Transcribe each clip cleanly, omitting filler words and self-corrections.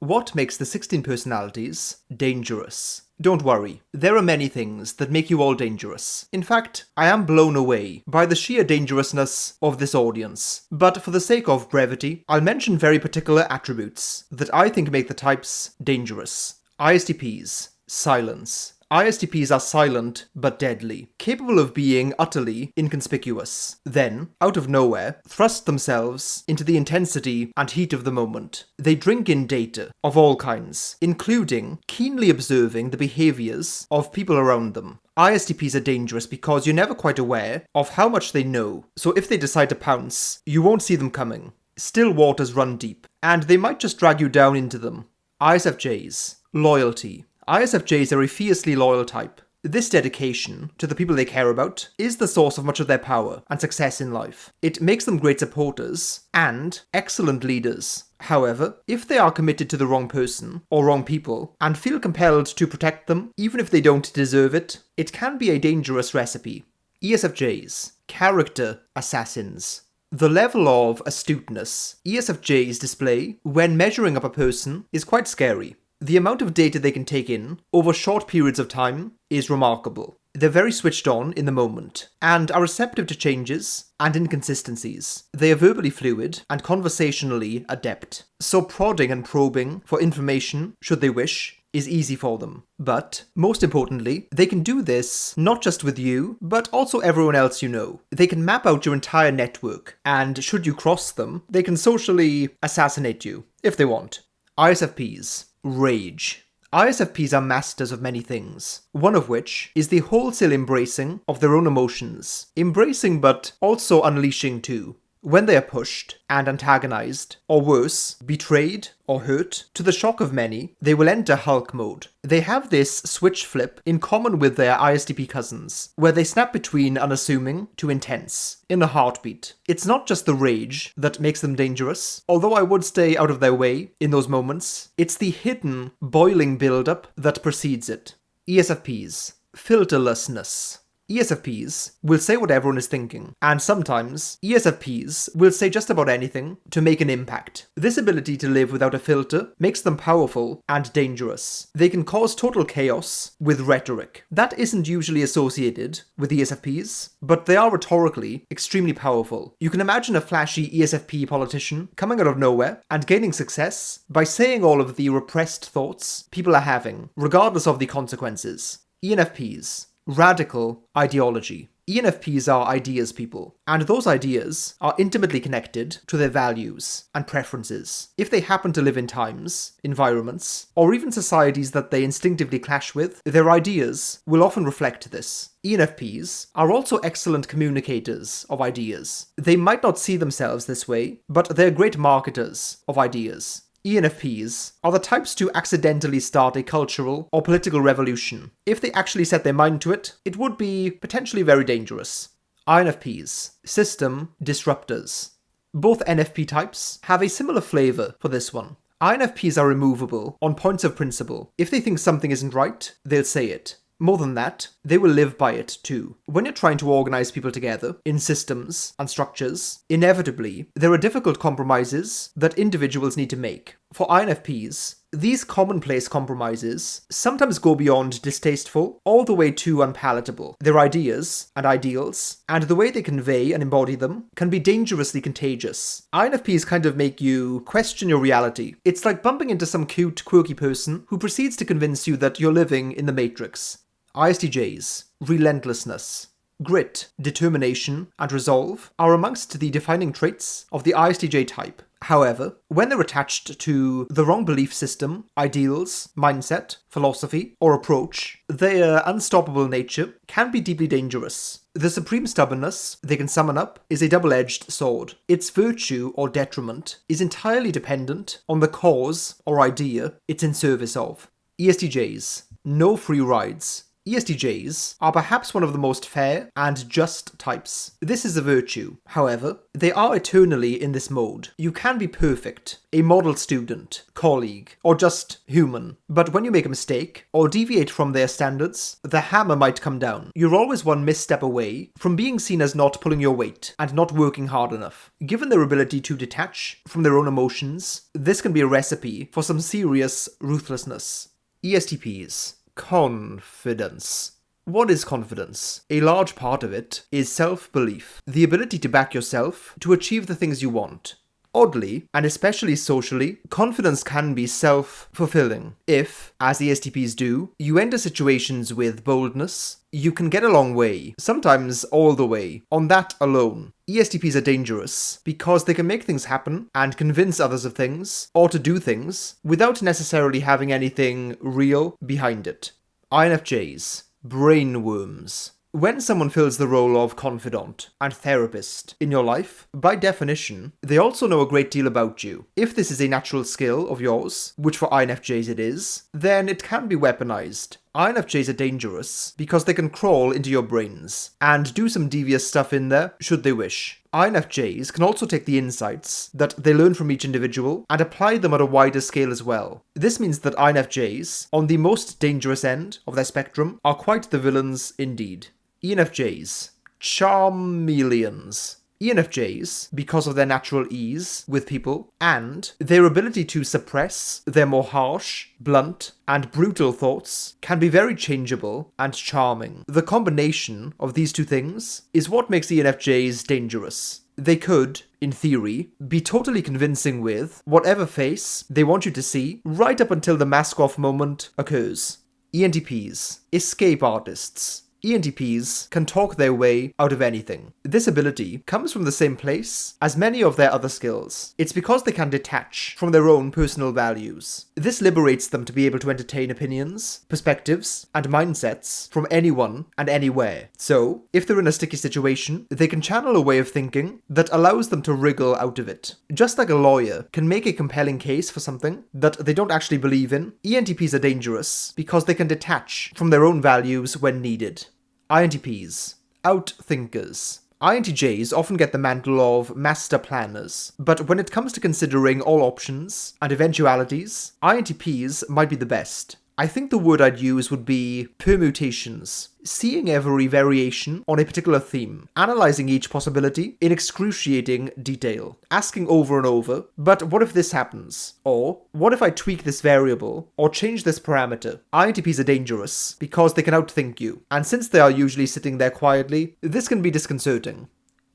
What makes the 16 personalities dangerous? Don't worry, there are many things that make you all dangerous. In fact, I am blown away by the sheer dangerousness of this audience. But for the sake of brevity, I'll mention very particular attributes that I think make the types dangerous. ISTPs. Silence. ISTPs are silent but deadly, capable of being utterly inconspicuous. Then, out of nowhere, thrust themselves into the intensity and heat of the moment. They drink in data of all kinds, including keenly observing the behaviors of people around them. ISTPs are dangerous because you're never quite aware of how much they know, so if they decide to pounce, you won't see them coming. Still waters run deep, and they might just drag you down into them. ISFJs. Loyalty. ISFJs are a fiercely loyal type. This dedication to the people they care about is the source of much of their power and success in life. It makes them great supporters and excellent leaders. However, if they are committed to the wrong person or wrong people and feel compelled to protect them, even if they don't deserve it, it can be a dangerous recipe. ESFJs. Character assassins. The level of astuteness ESFJs display when measuring up a person is quite scary. The amount of data they can take in over short periods of time is remarkable. They're very switched on in the moment and are receptive to changes and inconsistencies. They are verbally fluid and conversationally adept. So prodding and probing for information, should they wish, is easy for them. But, most importantly, they can do this not just with you, but also everyone else you know. They can map out your entire network, and should you cross them, they can socially assassinate you, if they want. ISFPs. Rage. ISFPs are masters of many things, one of which is the wholesale embracing of their own emotions. Embracing but also unleashing too. When they are pushed and antagonized, or worse, betrayed or hurt, to the shock of many, they will enter Hulk mode. They have this switch flip in common with their ISTP cousins, where they snap between unassuming to intense, in a heartbeat. It's not just the rage that makes them dangerous, although I would stay out of their way in those moments. It's the hidden, boiling build-up that precedes it. ESFPs. Filterlessness. ESFPs will say what everyone is thinking, and sometimes ESFPs will say just about anything to make an impact. This ability to live without a filter makes them powerful and dangerous. They can cause total chaos with rhetoric. That isn't usually associated with ESFPs, but they are rhetorically extremely powerful. You can imagine a flashy ESFP politician coming out of nowhere and gaining success by saying all of the repressed thoughts people are having, regardless of the consequences. ENFPs. Radical ideology. ENFPs are ideas people, and those ideas are intimately connected to their values and preferences. If they happen to live in times, environments, or even societies that they instinctively clash with, their ideas will often reflect this. ENFPs are also excellent communicators of ideas. They might not see themselves this way, but they're great marketers of ideas. ENFPs are the types to accidentally start a cultural or political revolution. If they actually set their mind to it, it would be potentially very dangerous. INFPs. System disruptors. Both NFP types have a similar flavor for this one. INFPs are immovable on points of principle. If they think something isn't right, they'll say it. More than that, they will live by it too. When you're trying to organize people together in systems and structures, inevitably, there are difficult compromises that individuals need to make. For INFPs, these commonplace compromises sometimes go beyond distasteful all the way to unpalatable. Their ideas and ideals, and the way they convey and embody them, can be dangerously contagious. INFPs kind of make you question your reality. It's like bumping into some cute, quirky person who proceeds to convince you that you're living in the Matrix. ISTJs. Relentlessness. Grit, determination, and resolve are amongst the defining traits of the ISTJ type. However, when they're attached to the wrong belief system, ideals, mindset, philosophy, or approach, their unstoppable nature can be deeply dangerous. The supreme stubbornness they can summon up is a double-edged sword. Its virtue or detriment is entirely dependent on the cause or idea it's in service of. ESTJs. No free rides. ESTJs are perhaps one of the most fair and just types. This is a virtue. However, they are eternally in this mode. You can be perfect, a model student, colleague, or just human. But when you make a mistake, or deviate from their standards, the hammer might come down. You're always one misstep away from being seen as not pulling your weight and not working hard enough. Given their ability to detach from their own emotions, this can be a recipe for some serious ruthlessness. ESTPs. Confidence. What is confidence? A large part of it is self-belief, the ability to back yourself to achieve the things you want. Oddly, and especially socially, confidence can be self-fulfilling. If, as ESTPs do, you enter situations with boldness, you can get a long way, sometimes all the way, on that alone. ESTPs are dangerous because they can make things happen and convince others of things, or to do things, without necessarily having anything real behind it. INFJs. Brainworms. When someone fills the role of confidant and therapist in your life, by definition, they also know a great deal about you. If this is a natural skill of yours, which for INFJs it is, then it can be weaponized. INFJs are dangerous because they can crawl into your brains and do some devious stuff in there should they wish. INFJs can also take the insights that they learn from each individual and apply them at a wider scale as well. This means that INFJs, on the most dangerous end of their spectrum, are quite the villains indeed. ENFJs. Charmeleons. ENFJs, because of their natural ease with people and their ability to suppress their more harsh, blunt, and brutal thoughts, can be very changeable and charming. The combination of these two things is what makes ENFJs dangerous. They could, in theory, be totally convincing with whatever face they want you to see, right up until the mask-off moment occurs. ENTPs. Escape artists. ENTPs can talk their way out of anything. This ability comes from the same place as many of their other skills. It's because they can detach from their own personal values. This liberates them to be able to entertain opinions, perspectives, and mindsets from anyone and anywhere. So, if they're in a sticky situation, they can channel a way of thinking that allows them to wriggle out of it. Just like a lawyer can make a compelling case for something that they don't actually believe in, ENTPs are dangerous because they can detach from their own values when needed. INTPs. Outthinkers. INTJs often get the mantle of master planners, but when it comes to considering all options and eventualities, INTPs might be the best. I think the word I'd use would be permutations, seeing every variation on a particular theme, analysing each possibility in excruciating detail, asking over and over, but what if this happens? Or, what if I tweak this variable, or change this parameter? INTPs are dangerous because they can outthink you, and since they are usually sitting there quietly, this can be disconcerting.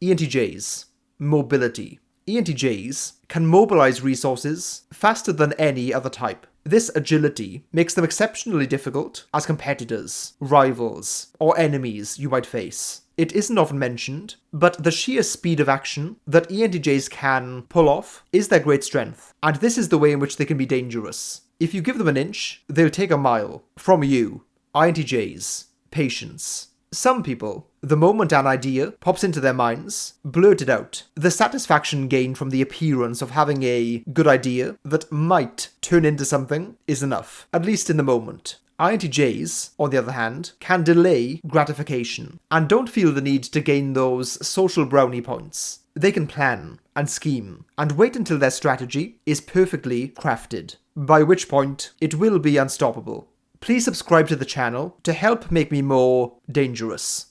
ENTJs. Mobility. ENTJs can mobilize resources faster than any other type. This agility makes them exceptionally difficult as competitors, rivals, or enemies you might face. It isn't often mentioned, but the sheer speed of action that ENTJs can pull off is their great strength, and this is the way in which they can be dangerous. If you give them an inch, they'll take a mile from you. INTJs. Patience. Some people, the moment an idea pops into their minds, blurt it out. The satisfaction gained from the appearance of having a good idea that might turn into something is enough, at least in the moment. INTJs, on the other hand, can delay gratification and don't feel the need to gain those social brownie points. They can plan and scheme and wait until their strategy is perfectly crafted, by which point it will be unstoppable. Please subscribe to the channel to help make me more dangerous.